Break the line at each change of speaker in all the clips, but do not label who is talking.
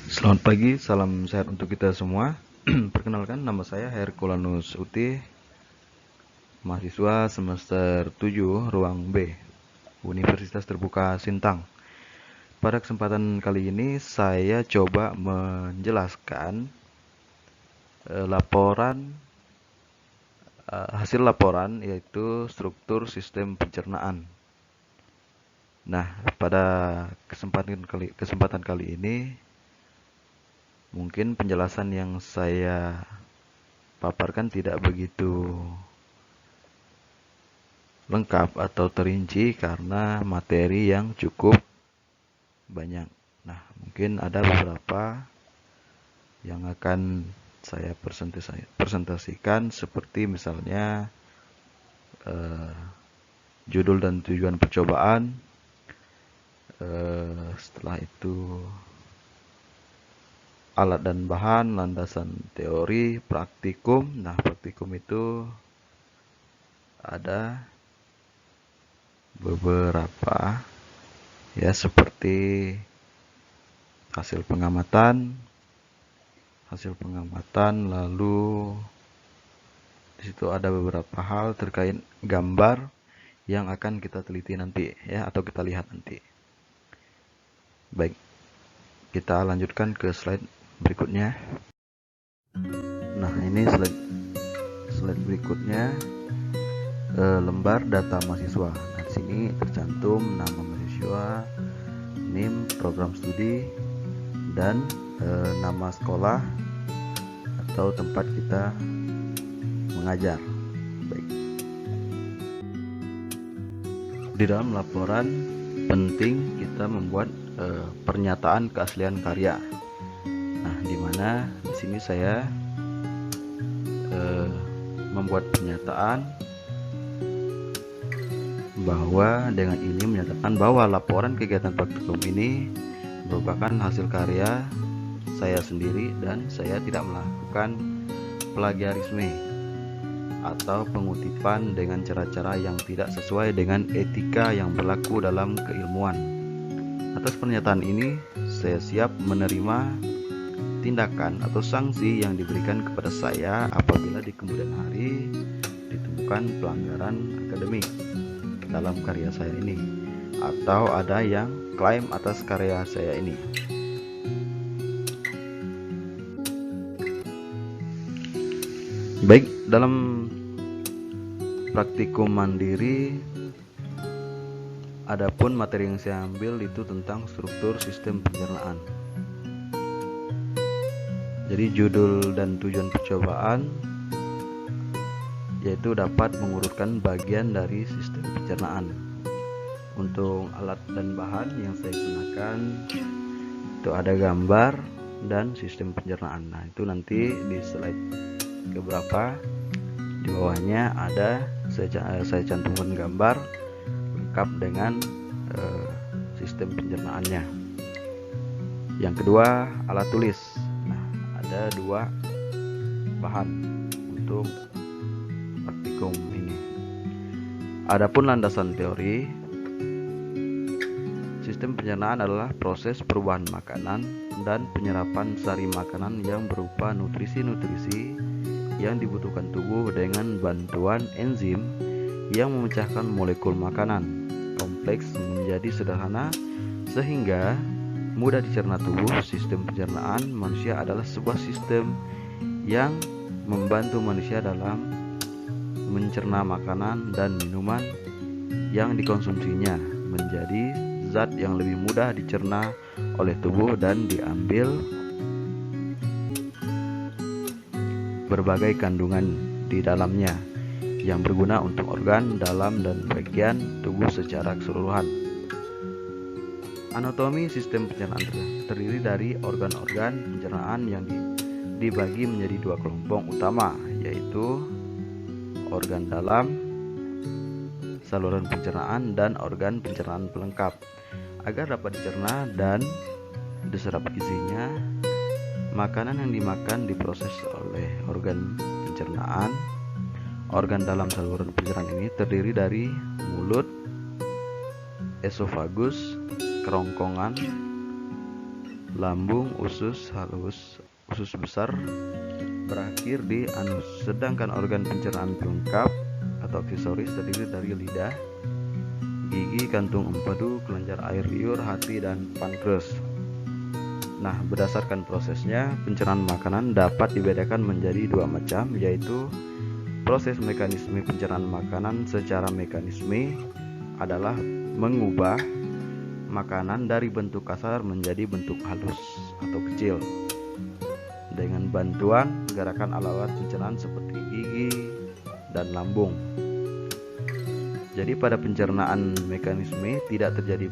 Selamat pagi, salam sehat untuk kita semua. Perkenalkan, nama saya Herculanus Uti, mahasiswa semester 7 Ruang B, Universitas Terbuka Sintang. Pada kesempatan kali ini saya coba menjelaskan hasil laporan, yaitu struktur sistem pencernaan. Nah, pada kesempatan kali ini mungkin penjelasan yang saya paparkan tidak begitu lengkap atau terinci karena materi yang cukup banyak. Nah, mungkin ada beberapa yang akan saya presentasikan seperti misalnya eh, judul dan tujuan percobaan, setelah itu alat dan bahan, landasan teori, praktikum. Nah, praktikum itu ada beberapa, ya, seperti hasil pengamatan, lalu di situ ada beberapa hal terkait gambar yang akan kita teliti nanti, ya, atau kita lihat nanti. Baik, kita lanjutkan ke slide berikutnya. Nah, ini slide berikutnya, lembar data mahasiswa. Nah, di sini tercantum nama mahasiswa, NIM, program studi, dan nama sekolah atau tempat kita mengajar. Baik. Di dalam laporan penting kita membuat pernyataan keaslian karya. Nah, di mana di sini saya membuat pernyataan bahwa dengan ini menyatakan bahwa laporan kegiatan praktikum ini merupakan hasil karya saya sendiri dan saya tidak melakukan plagiarisme atau pengutipan dengan cara-cara yang tidak sesuai dengan etika yang berlaku dalam keilmuan. Atas pernyataan ini, saya siap menerima tindakan atau sanksi yang diberikan kepada saya apabila di kemudian hari ditemukan pelanggaran akademik dalam karya saya ini, atau ada yang klaim atas karya saya ini. Baik, dalam praktikum mandiri, adapun materi yang saya ambil itu tentang struktur sistem pencernaan. Jadi judul dan tujuan percobaan yaitu dapat mengurutkan bagian dari sistem pencernaan. Untuk alat dan bahan yang saya gunakan itu ada gambar dan sistem pencernaan. Nah, itu nanti di slide keberapa di bawahnya ada saya cantumkan gambar lengkap dengan sistem pencernaannya. Yang kedua, alat tulis. Nah, ada 2 bahan untuk praktikum ini. Adapun landasan teori, sistem pencernaan adalah proses perubahan makanan dan penyerapan sari makanan yang berupa nutrisi-nutrisi yang dibutuhkan tubuh dengan bantuan enzim yang memecahkan molekul makanan kompleks menjadi sederhana sehingga mudah dicerna tubuh. Sistem pencernaan manusia adalah sebuah sistem yang membantu manusia dalam mencerna makanan dan minuman yang dikonsumsinya menjadi zat yang lebih mudah dicerna oleh tubuh dan diambil berbagai kandungan di dalamnya yang berguna untuk organ dalam dan bagian tubuh secara keseluruhan. Anatomi sistem pencernaan terdiri dari organ-organ pencernaan yang dibagi menjadi 2 kelompok utama, yaitu organ dalam, saluran pencernaan, dan organ pencernaan pelengkap. Agar dapat dicerna dan diserap gizinya, makanan yang dimakan diproses oleh organ pencernaan. Organ dalam saluran pencernaan ini terdiri dari mulut, esofagus, kerongkongan, lambung, usus halus, usus besar, berakhir di anus. Sedangkan organ pencernaan pelengkap atau aksesoris terdiri dari lidah, gigi, kantung empedu, kelenjar air liur, hati, dan pankreas. Nah, berdasarkan prosesnya, pencernaan makanan dapat dibedakan menjadi dua macam, yaitu proses mekanisme pencernaan makanan secara mekanisme adalah mengubah makanan dari bentuk kasar menjadi bentuk halus atau kecil dengan bantuan gerakan alat-alat pencernaan seperti gigi dan lambung. Jadi pada pencernaan mekanisme tidak terjadi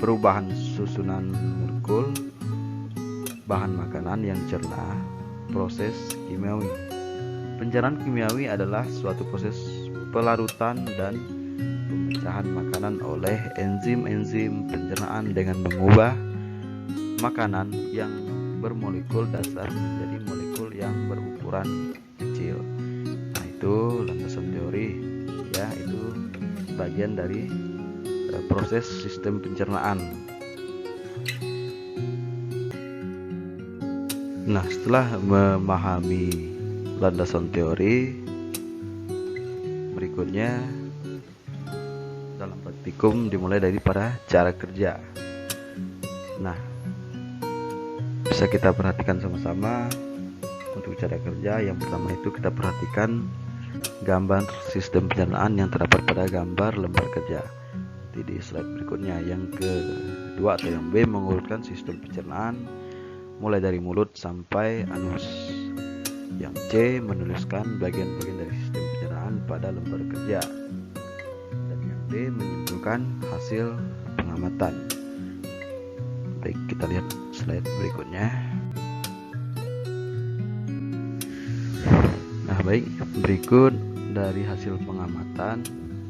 perubahan susunan molekul bahan makanan yang dicerna. Proses kimiawi. Pencernaan kimiawi adalah suatu proses pelarutan dan pemecahan makanan oleh enzim-enzim pencernaan dengan mengubah makanan yang bermolekul dasar menjadi molekul yang berukuran kecil. Nah, itu landasan teori ya, itu bagian dari proses sistem pencernaan. Nah, setelah memahami landasan teori, berikutnya dalam praktikum dimulai daripada cara kerja. Nah, bisa kita perhatikan sama-sama untuk cara kerja. Yang pertama itu kita perhatikan gambar sistem pencernaan yang terdapat pada gambar lembar kerja di slide berikutnya. Yang kedua atau yang B, mengurutkan sistem pencernaan mulai dari mulut sampai anus. Yang C, menuliskan bagian-bagian dari sistem pencernaan pada lembar kerja. D, menyimpulkan hasil pengamatan. Baik, kita lihat slide berikutnya. Nah, baik, berikut dari hasil pengamatan.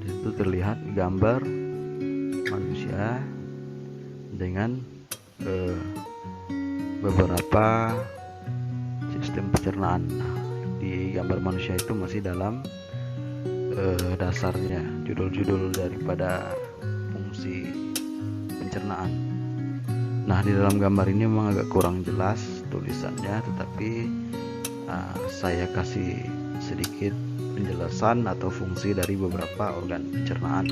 Itu terlihat gambar manusia dengan beberapa sistem pencernaan. Nah, di gambar manusia itu masih dalam dasarnya, judul-judul daripada fungsi pencernaan. Nah, di dalam gambar ini memang agak kurang jelas tulisannya, tetapi saya kasih sedikit penjelasan atau fungsi dari beberapa organ pencernaan.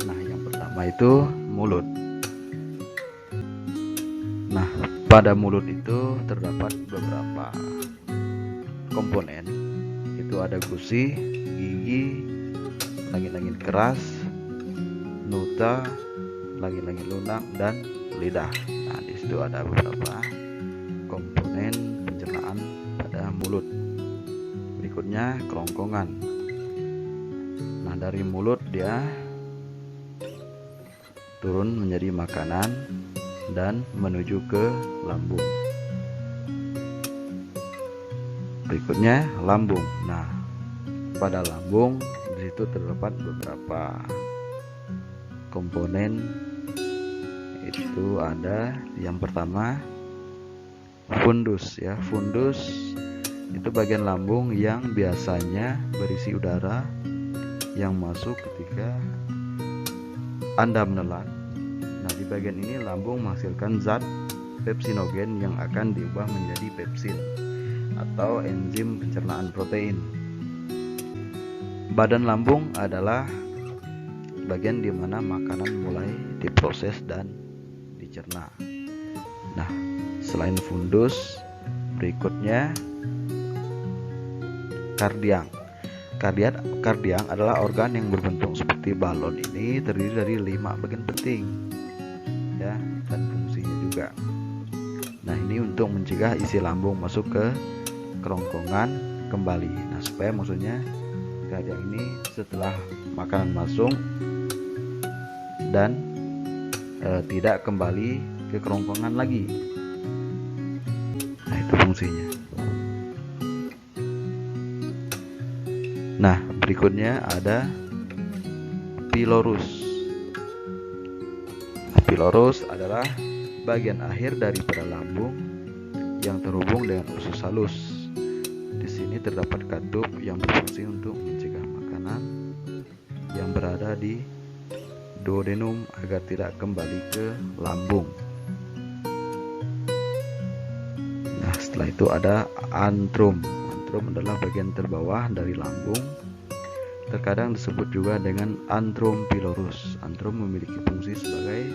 Nah, yang pertama itu mulut. Nah, pada mulut itu terdapat beberapa komponen. Itu ada gusi, gigi, langit-langit keras, nuta, langit-langit lunak, dan lidah. Nah, di situ ada beberapa komponen pencernaan pada mulut. Berikutnya kerongkongan. Nah, dari mulut dia turun menjadi makanan dan menuju ke lambung. Berikutnya lambung. Nah, pada lambung di situ terdapat beberapa komponen. Itu ada yang pertama fundus ya. Fundus itu bagian lambung yang biasanya berisi udara yang masuk ketika Anda menelan. Nah, di bagian ini lambung menghasilkan zat pepsinogen yang akan diubah menjadi pepsin atau enzim pencernaan protein. Badan lambung adalah bagian di mana makanan mulai diproses dan dicerna. Nah, selain fundus, berikutnya kardiang. Kardiang adalah organ yang berbentuk seperti balon. Ini terdiri dari 5 bagian penting ya, dan fungsinya juga. Nah, ini untuk mencegah isi lambung masuk ke kerongkongan kembali. Nah, supaya maksudnya kardiang ini setelah makanan masuk dan tidak kembali ke kerongkongan lagi. Nah, itu fungsinya. Nah, berikutnya ada pilorus. Pilorus adalah bagian akhir daripada lambung yang terhubung dengan usus halus. Di sini terdapat katup yang berfungsi untuk mencegah makanan yang berada di duodenum agar tidak kembali ke lambung. Nah, setelah itu ada antrum. Antrum adalah bagian terbawah dari lambung. Terkadang disebut juga dengan antrum pylorus. Antrum memiliki fungsi sebagai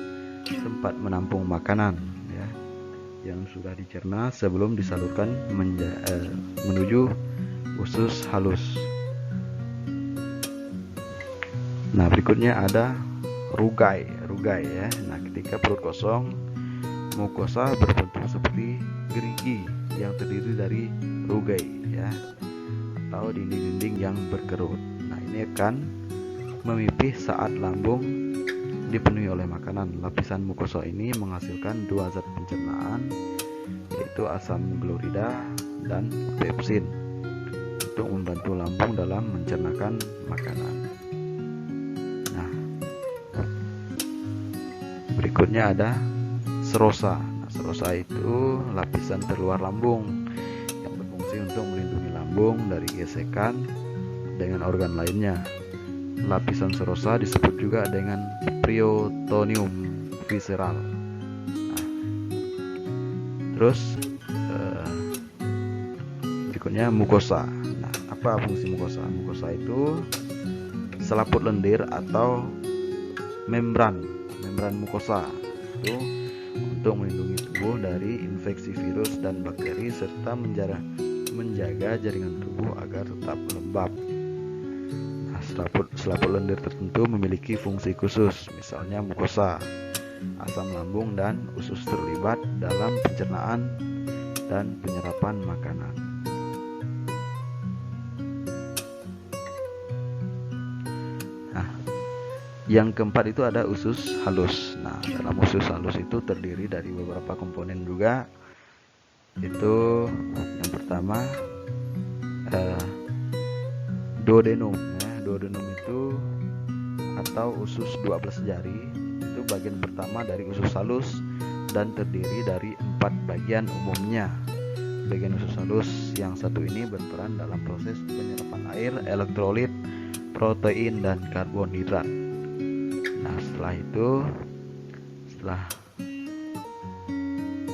tempat menampung makanan ya, yang sudah dicerna sebelum disalurkan menuju usus halus. Nah, berikutnya ada rugai ya. Nah, ketika perut kosong, mukosa berbentuk seperti gerigi yang terdiri dari rugai ya, atau dinding-dinding yang berkerut. Nah, ini akan memipih saat lambung dipenuhi oleh makanan. Lapisan mukosa ini menghasilkan dua zat pencernaan, yaitu asam glorida dan pepsin, untuk membantu lambung dalam mencernakan makanan. Nah, berikutnya ada serosa. Nah, serosa itu lapisan terluar lambung yang berfungsi untuk melindungi lambung dari gesekan dengan organ lainnya. Lapisan serosa disebut juga dengan peritoneum visceral. Nah, terus berikutnya mukosa. Nah, apa fungsi mukosa? Mukosa itu selaput lendir atau membran mukosa itu untuk melindungi tubuh dari infeksi virus dan bakteri serta menjaga jaringan tubuh agar tetap lembab. Nah, selaput lendir tertentu memiliki fungsi khusus, misalnya mukosa, asam lambung, dan usus terlibat dalam pencernaan dan penyerapan makanan. Nah, yang keempat itu ada usus halus. Nah, dalam usus halus itu terdiri dari beberapa komponen juga. Itu yang pertama duodenum ya. Duodenum itu atau usus 12 jari itu bagian pertama dari usus halus dan terdiri dari 4 bagian umumnya. Bagian usus halus yang satu ini berperan dalam proses penyerapan air, elektrolit, protein, dan karbohidrat. Nah, setelah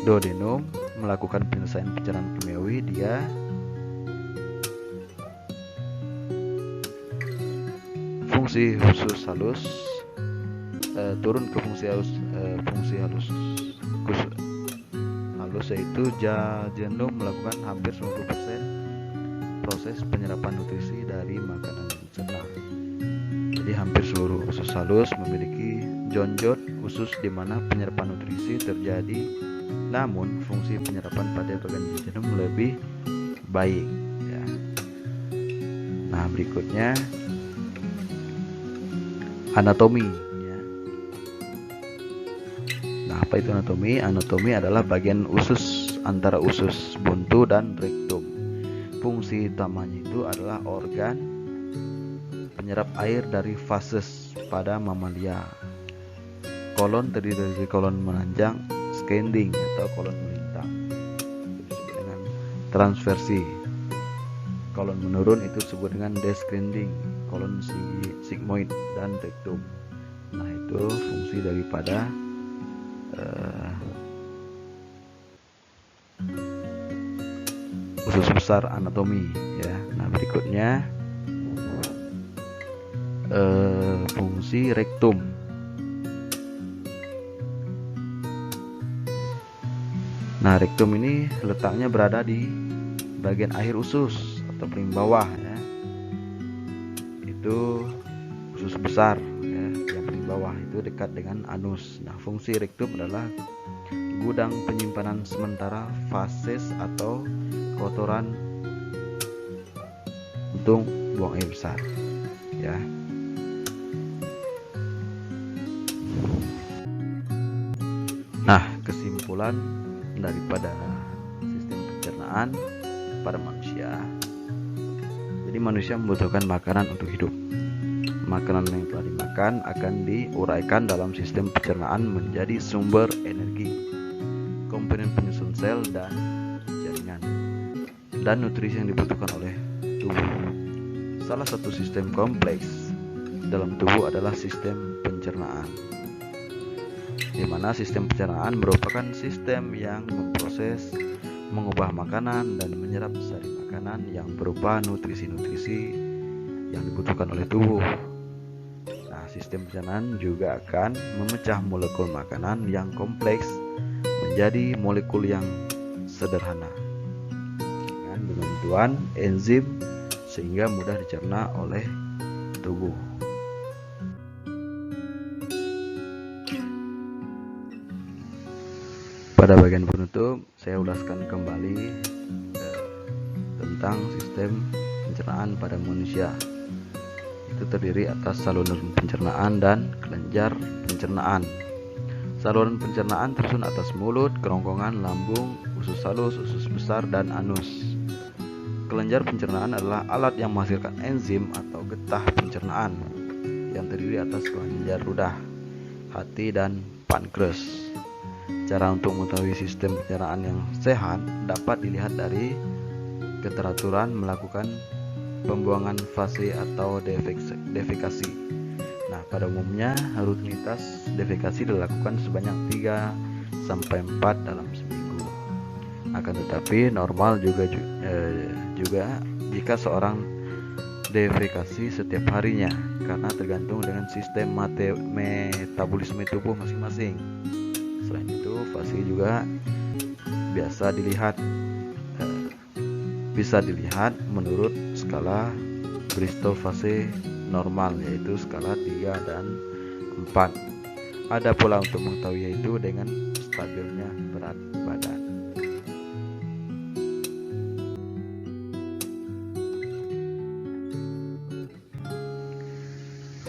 duodenum melakukan penyelesaian pencernaan kimiawi, dia fungsi usus halus turun ke fungsi halus yaitu jejunum melakukan hampir 90% proses penyerapan nutrisi dari makanan yang dicerna. Jadi hampir seluruh usus halus memiliki jonjot khusus di mana penyerapan nutrisi terjadi, namun fungsi penyerapan pada bagian jejunum lebih baik ya. Nah, berikutnya anatomi ya. Nah, apa itu anatomi? Anatomi adalah bagian usus antara usus buntu dan rektum. Fungsi utamanya itu adalah organ penyerap air dari fases pada mamalia. Kolon terdiri dari kolon menanjang, scaling, atau kolon melintang, disebut dengan transversi. Kolon menurun itu disebut dengan descending, kolon sigmoid, dan rektum. Nah, itu fungsi daripada usus besar anatomi ya. Nah, berikutnya fungsi rektum. Nah, rektum ini letaknya berada di bagian akhir usus atau paling bawah ya. Itu usus besar ya, yang paling bawah itu dekat dengan anus. Nah, fungsi rektum adalah gudang penyimpanan sementara fases atau kotoran untuk buang air besar ya. Nah, kesimpulan daripada sistem pencernaan pada manusia. Jadi manusia membutuhkan makanan untuk hidup. Makanan yang telah dimakan akan diuraikan dalam sistem pencernaan menjadi sumber energi, komponen penyusun sel dan jaringan, dan nutrisi yang dibutuhkan oleh tubuh. Salah satu sistem kompleks dalam tubuh adalah sistem pencernaan, di mana sistem pencernaan merupakan sistem yang memproses mengubah makanan dan menyerap sari makanan yang berupa nutrisi-nutrisi yang dibutuhkan oleh tubuh. Nah, sistem pencernaan juga akan memecah molekul makanan yang kompleks menjadi molekul yang sederhana dengan bantuan enzim sehingga mudah dicerna oleh tubuh. Pada bagian penutup, saya ulaskan kembali tentang sistem pencernaan pada manusia. Itu terdiri atas saluran pencernaan dan kelenjar pencernaan. Saluran pencernaan tersusun atas mulut, kerongkongan, lambung, usus halus, usus besar, dan anus. Kelenjar pencernaan adalah alat yang menghasilkan enzim atau getah pencernaan yang terdiri atas kelenjar ludah, hati, dan pankreas. Cara untuk mengetahui sistem pencernaan yang sehat dapat dilihat dari keteraturan melakukan pembuangan fase atau defekasi. Nah, pada umumnya rutinitas defekasi dilakukan sebanyak 3-4 dalam seminggu. Akan tetapi normal juga jika seorang defekasi setiap harinya, karena tergantung dengan sistem metabolisme tubuh masing-masing. Selain itu, fase juga bisa dilihat menurut skala Bristow fase normal, yaitu skala 3 dan 4. Ada pula untuk mengetahui yaitu dengan stabilnya berat badan.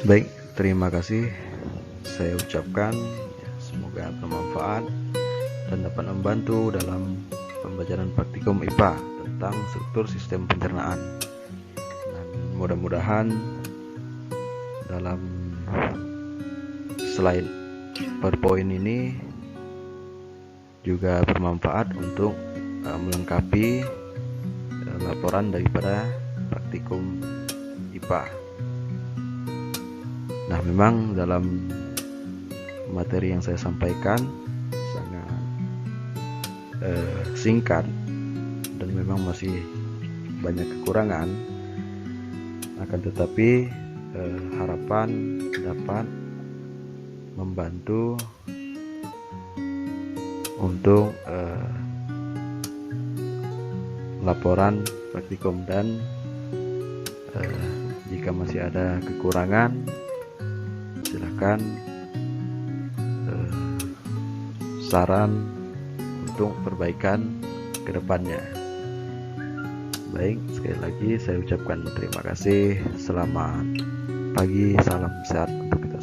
Baik, terima kasih saya ucapkan. Semoga bermanfaat dan dapat membantu dalam pembelajaran praktikum IPA tentang struktur sistem pencernaan. Dan mudah-mudahan dalam slide PowerPoint ini juga bermanfaat untuk melengkapi laporan daripada praktikum IPA. Nah, memang dalam materi yang saya sampaikan sangat singkat dan memang masih banyak kekurangan, akan tetapi harapan dapat membantu untuk laporan praktikum, dan jika masih ada kekurangan silakan saran untuk perbaikan ke depannya. Baik, sekali lagi saya ucapkan terima kasih. Selamat pagi, salam sehat untuk kita.